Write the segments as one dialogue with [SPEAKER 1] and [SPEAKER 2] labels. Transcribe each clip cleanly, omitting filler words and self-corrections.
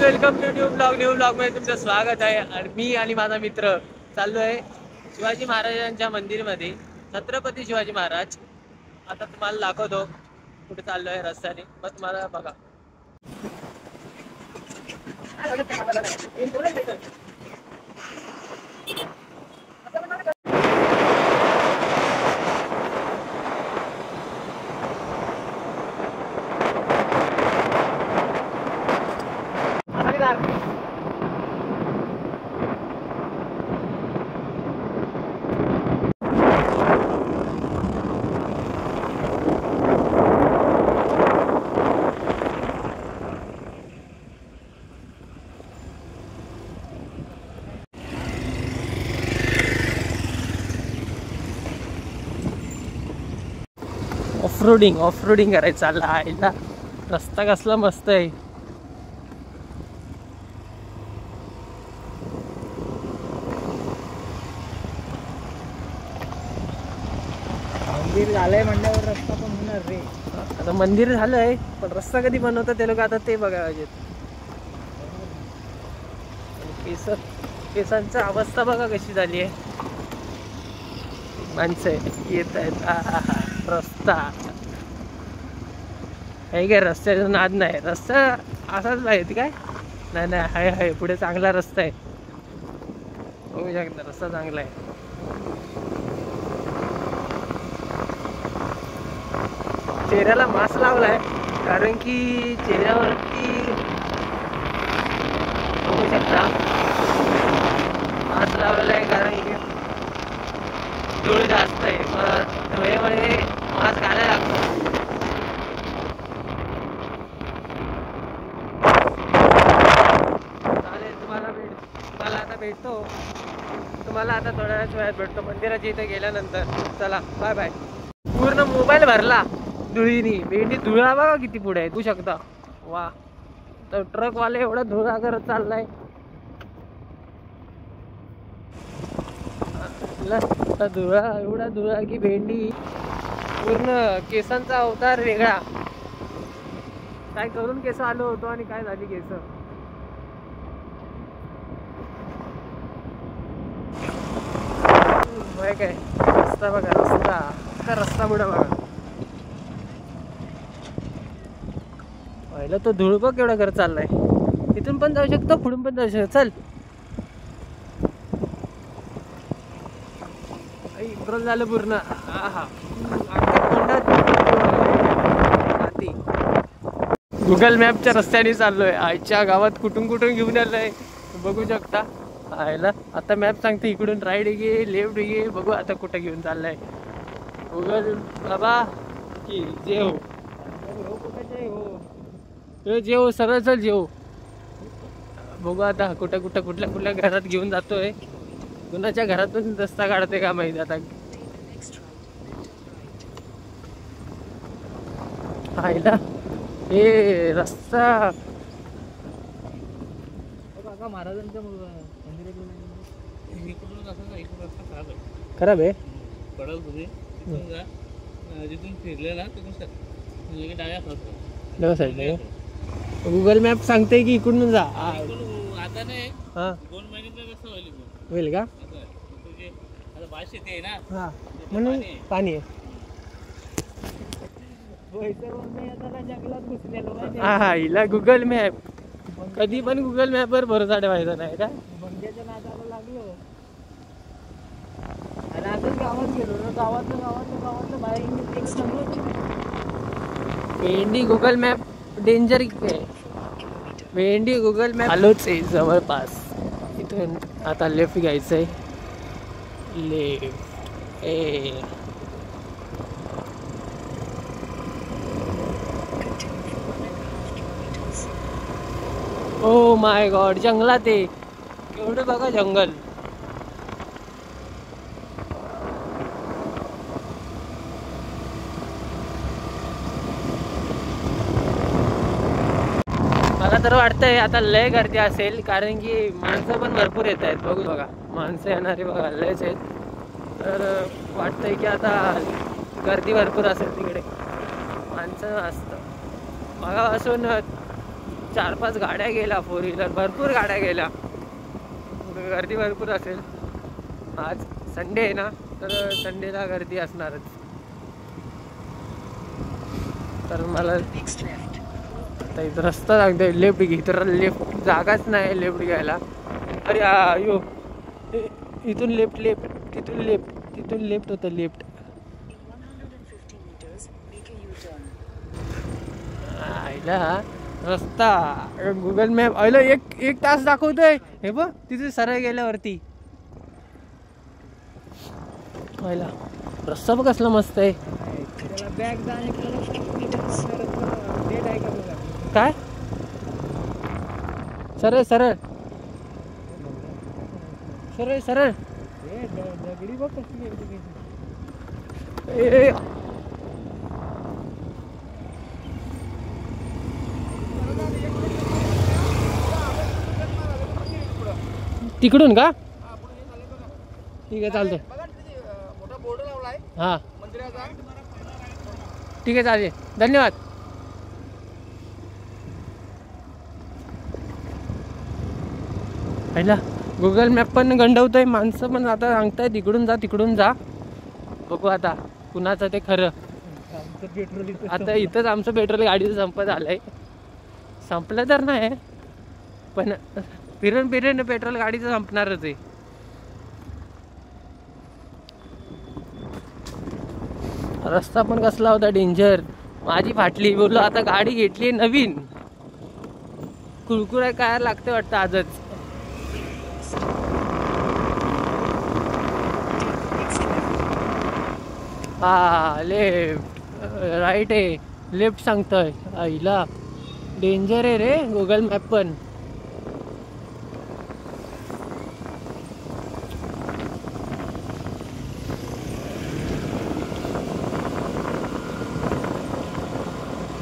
[SPEAKER 1] Welcome to new blog मध्ये तुमचं स्वागत आहे. आणि मी आणि माझा मित्र चाललो आहे शिवाजी महाराजांच्या मंदिरमध्ये, छत्रपती शिवाजी महाराज. आता तुम्हाला दाखवतो कुठे चाललोय रस्त्याने, मग तुम्हाला बघा. ऑफ रोडिंग करायचं चालला आईला. रस्ता कसला मस्त आहे.
[SPEAKER 2] मंदिर झालंय म्हणल्यावर रस्ता पण होणार रे.
[SPEAKER 1] आता मंदिर झालंय पण रस्ता कधी बनवतात ते लोक आता ते बघायला पाहिजेत. केसांची अवस्था बघा कशी झाली आहे. माणसं येत आहेत. रस्ता आहे काय? रस्त्याचा नाद नाही. रस्ता असाच पाहिजे काय? नाही आहे पुढे चांगला रस्ता आहे. बघू शकता रस्ता चांगला आहे. चेहऱ्याला मास्क लावलाय कारण की चेहऱ्यावरती बघू शकता मास्क लावलेला आहे कारण की धूळ जास्त आहे. मग धुळेमध्ये मास्क घालायला लागतो. चालेल, तुम्हाला आता भेटतो. तुम्हाला आता थोड्या वेळात भेटतो मंदिराच्या इथे गेल्यानंतर. चला बाय बाय. पूर्ण मोबाईल भरला धुळीनी. भेंडी धुळा बघा किती पुढे आहे, तू शकता. वा, तर ट्रकवाले एवढा धुळा करत चाललाय. धुळा एवढा धुळा की भेंडी पूर्ण केसांचा अवतार वेगळा. काय करून केस आलो होतो आणि काय झाली केस. काय रस्ता बघा, रस्ता पुढे बघा. पहिला तो धूळ बघ केवढा करत चाललाय. इथून पण जाऊ शकतो, पुढून पण जाऊ शकतो. चल इकडून झालं पूर्ण. गुगल मॅपच्या रस्त्याने चाललोय. आईच्या गावात कुठून घेऊन आलोय बघू शकता. आयला आता मॅप सांगते इकडून राईट घे, लेफ्ट घे. बघू आता कुठं घेऊन चाललाय गुगल बाबा. की जेव जेव सरळ चल जेव. बघू आता कुठल्या घरात घेऊन जातोय. कुणाच्या घरातून रस्ता काढते का माहिती आता. आईला हे रस्ता
[SPEAKER 2] महाराजांच्या
[SPEAKER 1] खराब आहे.
[SPEAKER 2] जिथून फिरलेला
[SPEAKER 1] डाव्या साईडला गुगल मॅप सांगते की इकडून जा.
[SPEAKER 2] आता नाही,
[SPEAKER 1] हा
[SPEAKER 2] 2 महिन्याचा रस्ता
[SPEAKER 1] होईल का?
[SPEAKER 2] आता भात शेती आहे ना,
[SPEAKER 1] हा म्हणून पाणी आहे. हा हिला गुगल मॅप कधी पण गुगल मॅपवर भरोसा ठेवायचा नाही का?
[SPEAKER 2] बंड्याच्या नादाला लागलो आणि आताच गावात गेलो ना. गावातलं बाहेर
[SPEAKER 1] भेंडी गुगल मॅप डेंजर आहे. भेंडी गुगल मॅप आलोच आहे जवळपास. इथून आता लेफ्ट घ्यायचंय. लेफ्ट ओ माय गॉड, जंगलात आहे एवढं बघा जंगल. मला तर वाटतंय आता लय गर्दी असेल कारण की माणसं पण भरपूर येत आहेत. बघू बघा माणसं येणारी बघा लयच आहेत. तर वाटतंय की आता गर्दी भरपूर असेल तिकडे. माणसं असतं मगापासून 4-5 गाड्या गेल्या, 4 व्हीलर भरपूर गाड्या गेल्या. गर्दी भरपूर असेल. आज संडे आहे ना, तर संडेला गर्दी असणारच. तर मला आता इथं रस्ता सांगतोय लेफ्ट घे, तर लेफ्ट जागाच नाही लेफ्ट घ्यायला. अरे यो इथून लेफ्ट लेफ्ट तिथून लेफ्ट होतं लेफ्ट. आयला रस्ता गुगल मॅप आयला एक तास दाखवतोय. हे बघ तिथे सरळ गेल्यावरती आयला रस्ता बघ कसला मस्त आहे.
[SPEAKER 2] बॅग
[SPEAKER 1] काय सरळ सरळ सरळ सरळ
[SPEAKER 2] दगडी बघ कसली
[SPEAKER 1] तिकडून का? ठीक आहे चालतंय.
[SPEAKER 2] मोठा बोर्ड लावलाय
[SPEAKER 1] हा
[SPEAKER 2] मंदिराचा.
[SPEAKER 1] ठीक आहे चालेल, धन्यवाद. पहिला गुगल मॅप पण गंडवतोय, माणसं पण आता सांगताय तिकडून जा. बघू आता कुणाचं ते खरं.
[SPEAKER 2] पेट्रोल
[SPEAKER 1] आता इथंच आमचं पेट्रोल गाडीचं संपत आलंय. संपलं तर नाही पण फिरून पेट्रोल गाडीचं संपणारच आहे. रस्ता पण कसला होता डेंजर. माझी फाटली. बोललो आता गाडी घेतली नवीन, कुरकुरा काय लागते वाटतं आजच. हा लेफ्ट राईट आहे, लेफ्ट सांगतोय. आईला डेंजर आहे रे गुगल मॅप पण.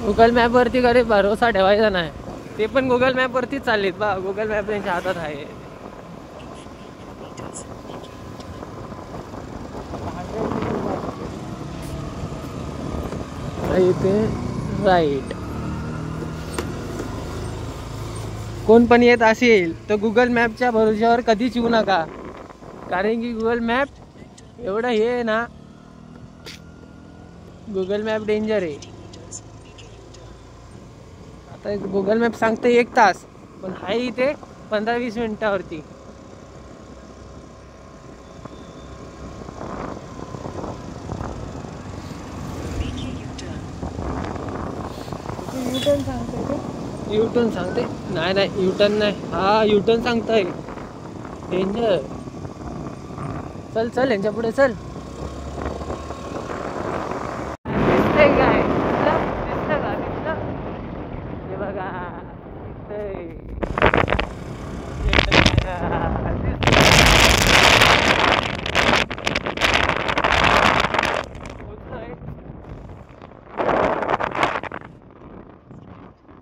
[SPEAKER 1] गुगल मॅप वरती कधी भरोसा ठेवायचा नाही. ते पण गुगल मॅप वरतीच चाललेत बा. गुगल मॅप त्यांच्या हातात आहे. इथे राईट. कोण पण येत असेल तर गुगल मॅपच्या भरोश्यावर कधीच येऊ नका. कारण की गुगल मॅप एवढं हे आहे ना, गुगल मॅप डेंजर आहे. आता गुगल मॅप सांगते 1 तास, पण आहे इथे 15-20 मिनिटावरती.
[SPEAKER 2] युटर्न सांगतोय का?
[SPEAKER 1] युटर्न सांगते. नाही युटर्न नाही, हा युटर्न सांगताय. डेंजर. चल यांच्या पुढे चल. दिसतंय काय? दिसतं का? दिसतं? हे बघा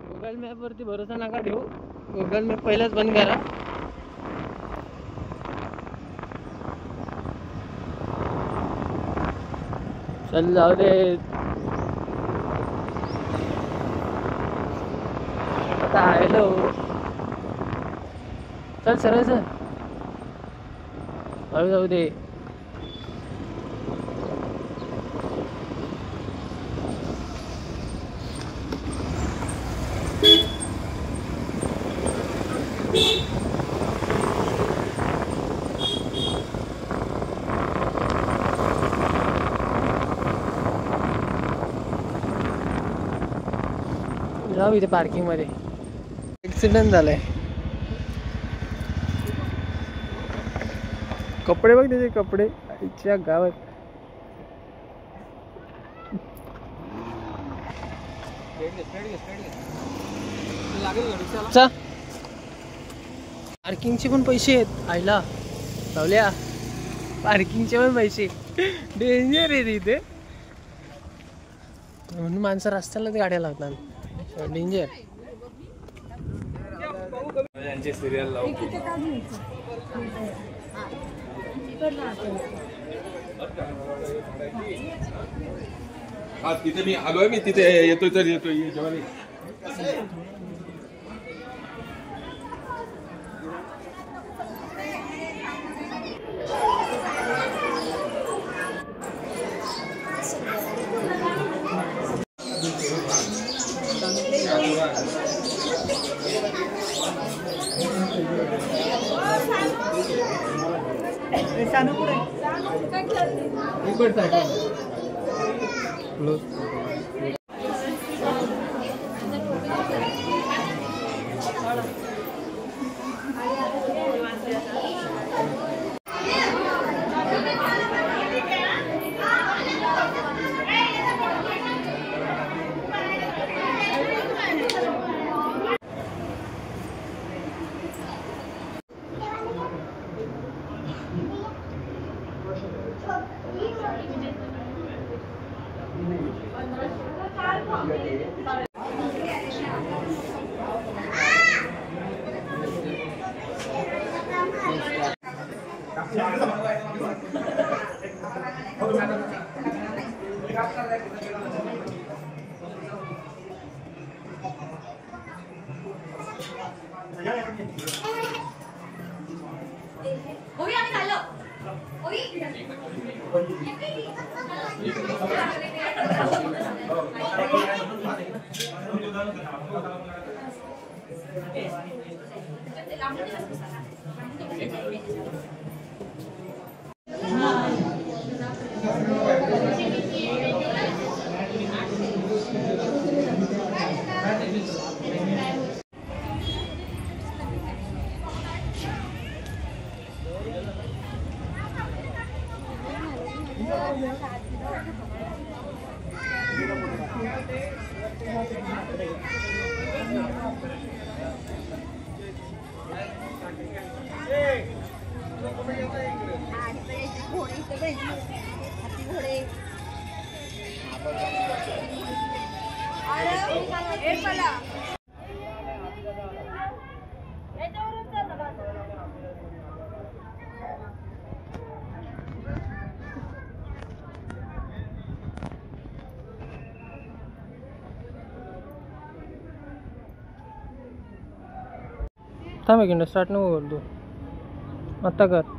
[SPEAKER 1] गुगल मॅप वरती भरोसा नका ठेवू. गुगल मॅप पहिलाच बंद करा. चल जाऊ दे. आता हॅलो चल सरळ चल. हळू जाऊ दे. जाऊ इथे पार्किंग मध्ये. ऍक्सिडेंट झालाय. कपडे बघ त्याचे कपडे आईच्या गावात. पार्किंगचे पण पैसे आहेत आईला. लावल्या पार्किंगचे पण पैसे. डेंजर आहे इथे. म्हणून माणसं रस्त्यालाच गाड्या लावतात. डेंजर.
[SPEAKER 3] सिरियल हा तिथे मी आलोय. मी तिथे येतोय जेव्हा
[SPEAKER 1] थांब एक मिनिट, स्टार्ट नको कर तू, आत्ता कर.